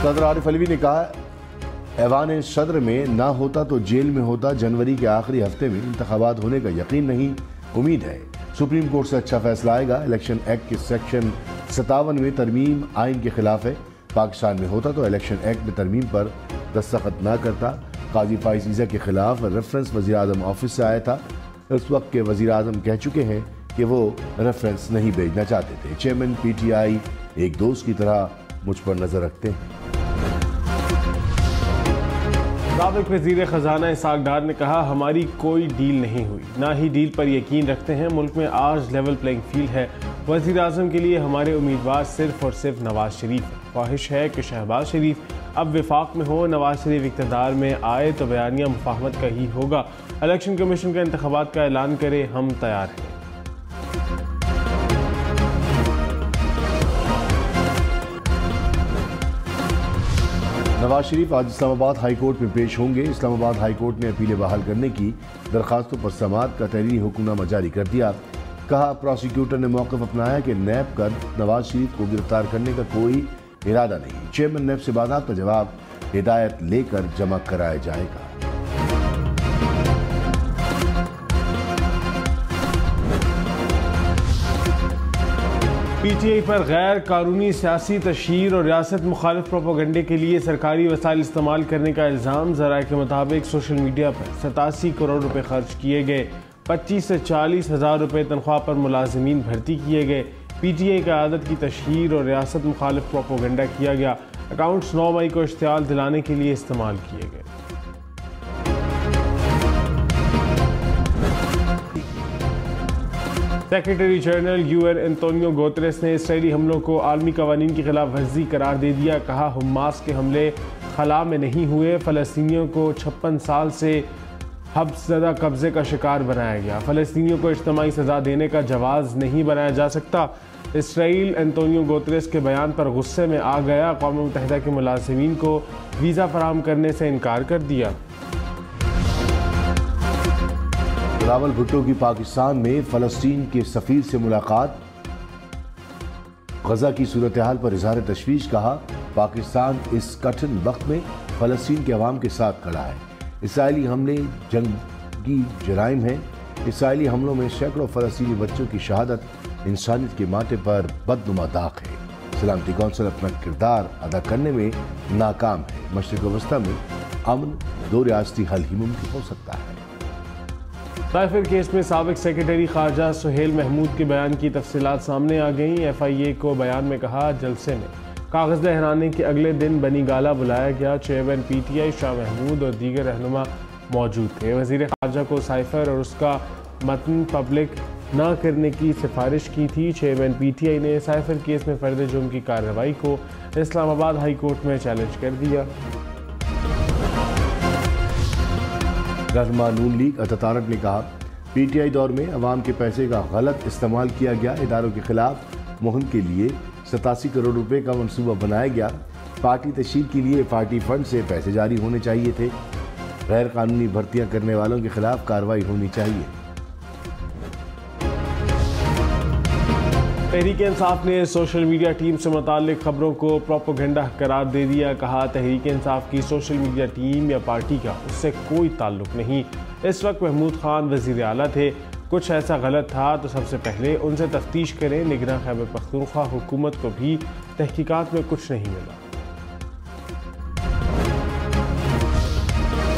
صدر عارف علوی نے کہا ایوان صدر میں نہ ہوتا تو جیل میں ہوتا، جنوری کے آخری ہفتے میں انتخابات ہونے کا یقین نہیں، امید ہے سپریم کورٹ سے اچھا فیصلہ آئے گا۔ الیکشن ایکٹ کے سیکشن 57 میں ترمیم آئین کے خلاف ہے، پاکستان میں ہوتا تو الیکشن ایکٹ میں ترمیم پر دستخط نہ کرتا۔ قاضی فائز عیسیٰ کے خلاف ریفرنس وزیراعظم آفس سے آیا تھا، اس وقت کے وزیراعظم کہہ چکے ہیں کہ وہ ریفرنس نہیں بھیجنا چاہتے تھے۔ چیئرمین پی ٹی آئی ایک دوست کی طرح مجھ پر نظر رکھتے ہیں۔ سابق وزیر خزانہ اسحاق ڈار نے کہا ہماری کوئی ڈیل نہیں ہوئی، نہ ہی ڈیل پر یقین رکھتے ہیں، ملک میں آج لیول پلینگ فیلڈ ہے، وزیر اعظم کے لیے ہمارے امیدوار صرف اور صرف نواز شریف ہے، خواہش ہے کہ شہباز شریف اب وفاق میں ہو، نواز شریف اقتدار میں آئے تو بیانیہ مفاہمت کا ہی ہوگا، الیکشن کمیشن کا انتخابات کا اعلان کرے، ہم تیار ہیں۔ نواز شریف آج اسلام آباد ہائی کورٹ میں پیش ہوں گے۔ اسلام آباد ہائی کورٹ نے اپیلیں بحال کرنے کی درخواستوں پر سماعت کا تحریری حکم نامہ جاری کر دیا۔ کہا پروسیکیوٹر نے موقف اپنایا کہ نیب کا نواز شریف کو گرفتار کرنے کا کوئی ارادہ نہیں، چیئرمین نیب سے باضابطہ جواب ہدایت لے کر جمع کرایا جائے گا۔ پی ٹی آئی پر غیر قانونی سیاسی تشہیر اور ریاست مخالف پروپیگنڈے کے لیے سرکاری وسائل استعمال کرنے کا الزام۔ ذرائع کے مطابق سوشل میڈیا پر 87 کروڑ روپے خرچ کیے گئے، 25 سے 40 ہزار روپے تنخواہ پر ملازمین بھرتی کیے گئے، پی ٹی آئی قیادت کی تشہیر اور ریاست مخالف پروپیگنڈا کیا گیا، اکاؤنٹس 9 مئی کو اشتعال دلانے کے لیے استعمال کیے گئے۔ Secretary general U N Antonio Guterres نے اسرائیلی حملوں کو عالمی قوانین کی خلاف ورزی قرار دے دیا۔ کہا حماس کے حملے خلا میں نہیں ہوئے، فلسطینیوں کو 56 سال سے حبس زدہ قبضے کا شکار بنایا گیا، فلسطینیوں کو اجتماعی سزا دینے کا جواز نہیں بنایا جا سکتا۔ اسرائیل انتونیو گوتریس کے بیان پر غصے میں آ گیا، اقوام متحدہ کے ملازمین کو ویزا فراہم کرنے سے انکار کر دیا۔ بلاول بھٹو کی پاکستان میں فلسطین کے سفیر سے ملاقات، غزہ کی صورتحال پر اظہار تشویش۔ کہا پاکستان اس کٹھن وقت میں فلسطین کے عوام کے ساتھ کھڑا ہے، اسرائیلی حملے جنگی جرائم ہیں، اسرائیلی حملوں میں سینکڑوں فلسطینی بچوں کی شہادت انسانیت کے ماتھے پر بدنما داغ ہے، سلامتی کونسل اپنا کردار ادا کرنے میں ناکام ہے، مشرق وسطی میں امن دو ریاستی حل ہی ممکن ہو سکتا ہے۔ سائفر کیس میں سابق سیکریٹری خارجہ سہیل محمود کے بیان کی تفصیلات سامنے آ گئیں۔ ایف آئی اے کو بیان میں کہا جلسے میں کاغذ لہرانے کے اگلے دن بنی گالہ بلایا گیا، chairman P T I Shah Mahmood اور دیگر رہنما موجود تھے، وزیر خارجہ کو سائفر اور اس کا متن پبلک نہ کرنے کی سفارش کی تھی۔ چیئرمین پی ٹی آئی نے سائفر کیس میں فرد جرم کی کارروائی کو اسلام آباد ہائی کورٹ میں چیلنج کر دیا۔ رہنما نون لیگ عطا نے کہا پی ٹی آئی دور میں عوام کے پیسے کا غلط استعمال کیا گیا، اداروں کے خلاف مہم کے لیے 87 کروڑ روپے کا منصوبہ بنایا گیا، پارٹی تشہیر کے لیے پارٹی فنڈ سے پیسے جاری ہونے چاہیے تھے، غیر قانونی بھرتیاں کرنے والوں کے خلاف کارروائی ہونی چاہیے۔ تحریک انصاف نے سوشل میڈیا ٹیم سے متعلق خبروں کو پروپیگنڈا قرار دے دیا۔ کہا تحریک انصاف کی سوشل میڈیا ٹیم یا پارٹی کا اس سے کوئی تعلق نہیں، اس وقت محمود خان وزیر اعلیٰ تھے، کچھ ایسا غلط تھا تو سب سے پہلے ان سے تفتیش کریں، نگراں خیبر پختونخوا حکومت کو بھی تحقیقات میں کچھ نہیں ملا۔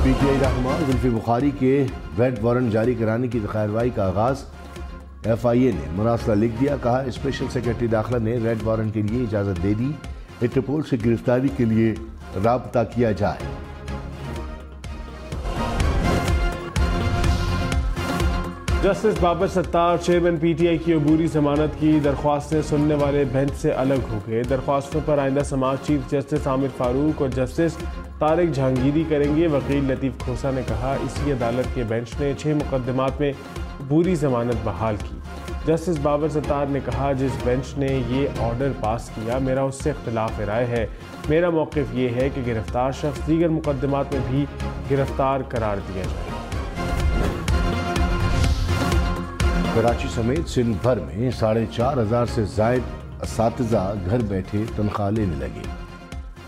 پی ٹی آئی رہنما زلفی بخاری کے ریڈ وارنٹ جاری کرانے کی کارروائی کا آغاز، ایف آئی اے نے مراسلہ لکھ دیا۔ کہا اسپیشل سیکرٹری داخلہ نے ریڈ وارنٹ کے لیے اجازت دے دی، انٹرپول سے گرفتاری کے لیے رابطہ کیا جائے۔ Justice Babar Sattar chairman P T I کی عبوری ضمانت کی درخواستیں سننے والے بینچ سے الگ ہو گئے، درخواستوں پر آئندہ سماعت چیف جسٹس عامر فاروق اور جسٹس طارق جہانگیری کریں گے۔ وکیل لطیف کھوسا نے کہا اسی عدالت کے بینچ نے 6 مقدمات میں عبوری ضمانت بحال کی۔ جسٹس بابر ستار نے کہا جس بینچ نے یہ آرڈر پاس کیا میرا اس سے اختلاف رائے ہے، میرا موقف یہ ہے کہ گرفتار شخص دیگر مقدمات میں بھی گرفتار قرار دیا جائے۔ کراچی سمیت سندھ بھر میں 4,500 سے زائد اساتذہ گھر بیٹھے تنخواہ لینے لگے۔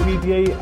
PTI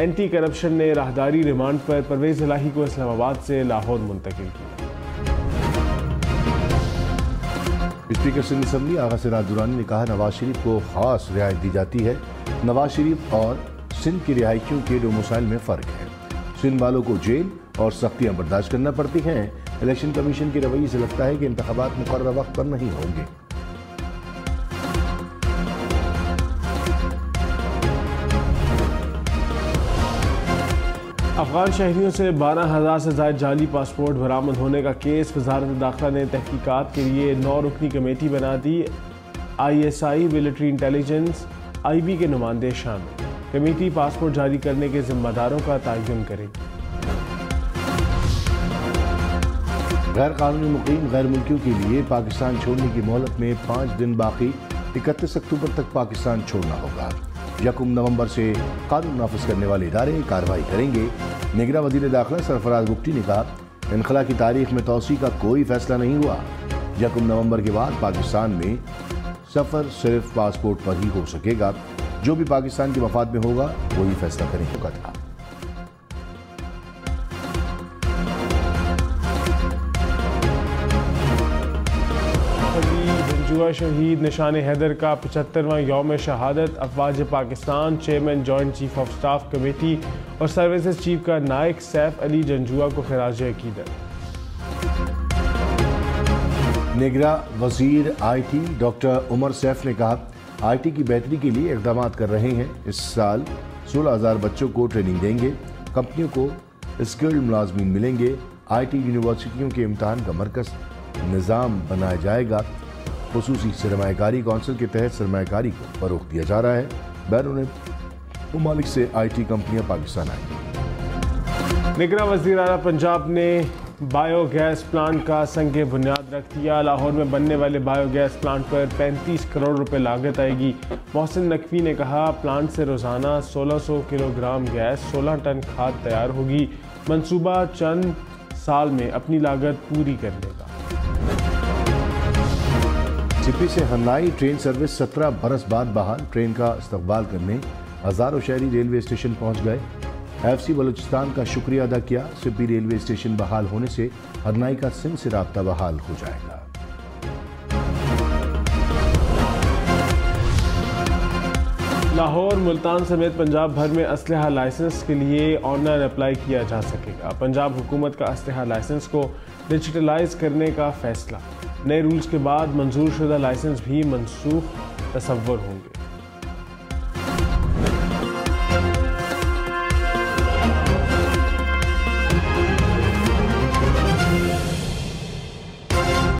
اینٹی کرپشن نے راہداری ریمانڈ پر پرویز الہی کو اسلام آباد سے لاہور منتقل کیا۔ اسپیکر سندھ اسمبلی آغا سراج درانی نے کہا نواز شریف کو خاص رعایت دی جاتی ہے۔ نواز شریف اور سندھ کی رہائشیوں کے ڈومسائل میں فرق ہے۔ سندھ والوں کو جیل اور سختیاں برداشت کرنا پڑتی ہیں۔ الیکشن کمیشن کے رویے سے لگتا ہے کہ انتخابات مقررہ وقت پر نہیں ہوں گے۔ افغان شہریوں سے 12,000 سے زائد جعلی پاسپورٹ برآمد ہونے کا کیس، وزارت داخلہ نے تحقیقات کے لیے 9 رکنی کمیٹی بنا دی۔ ISI، ملٹری انٹیلیجنس، IB کے نمائندے شامل۔ کمیٹی پاسپورٹ جاری کرنے کے ذمہ داروں کا تعین کرے گی۔ غیر قانونی مقیم غیر ملکیوں کے لیے پاکستان چھوڑنے کی مہلت میں 5 دن باقی۔ 31 اکتوبر تک پاکستان چھوڑنا ہوگا۔ 1 نومبر سے قانون نافذ کرنے والے ادارے کارروائی کریں گے۔ نگراں وزیر داخلہ سرفراز بگٹی نے کہا انخلا کی تاریخ میں توسیع کا کوئی فیصلہ نہیں ہوا۔ 1 نومبر کے بعد پاکستان میں سفر صرف پاسپورٹ پر ہی ہو سکے گا۔ جو بھی پاکستان کے مفاد میں ہوگا وہی فیصلہ کریں ہوگا تھا۔ جنجوعہ شہید نشان حیدر کا 75واں یوم شہادت۔ افواج Pakistan chairman joint chief of staff committee اور سروسز چیف کا نائک سیف علی جنجوعہ کو خراج عقیدت۔ نگراں وزیر IT ڈاکٹر عمر سیف نے کہا IT کی بہتری کے لیے اقدامات کر رہے ہیں۔ اس سال 16,000 بچوں کو ٹریننگ دیں گے۔ کمپنیوں کو اسکلڈ ملازمین ملیں گے۔ IT یونیورسٹیوں کے امتحان کا مرکز نظام بنایا جائے گا۔ خصوصی سرمایہ کاری کونسل کے تحت سرمایہ کاری کو فروغ دیا جا رہا ہے۔ بیرون ممالک سے IT کمپنیاں پاکستان آئیں۔ نگراں وزیر اعلیٰ پنجاب نے بایو گیس پلانٹ کا سنگ بنیاد رکھ دیا۔ لاہور میں بننے والے بایو گیس پلانٹ پر 35 کروڑ روپے لاگت آئے گی۔ محسن نقوی نے کہا پلانٹ سے روزانہ 1600 کلو گرام گیس، 16 ٹن کھاد تیار ہوگی۔ منصوبہ چند سال میں اپنی لاگت پوری کر لے گا۔ سپی سے ہرنائی ٹرین سروس 17 برس بعد بحال۔ ٹرین کا استقبال کرنے ہزاروں شہری ریلوے اسٹیشن پہنچ گئے۔ FC بلوچستان کا شکریہ ادا کیا۔ سپی ریلوے اسٹیشن بحال ہونے سے ہرنائی کا سندھ سے رابطہ بحال ہو جائے گا۔ لاہور، ملتان سمیت پنجاب بھر میں اسلحہ لائسنس کے لیے آن لائن اپلائی کیا جا سکے گا۔ پنجاب حکومت کا اسلحہ لائسنس کو ڈیجیٹلائز کرنے کا فیصلہ۔ نئے رولز کے بعد منظور شدہ لائسنس بھی منسوخ تصور ہوں گے۔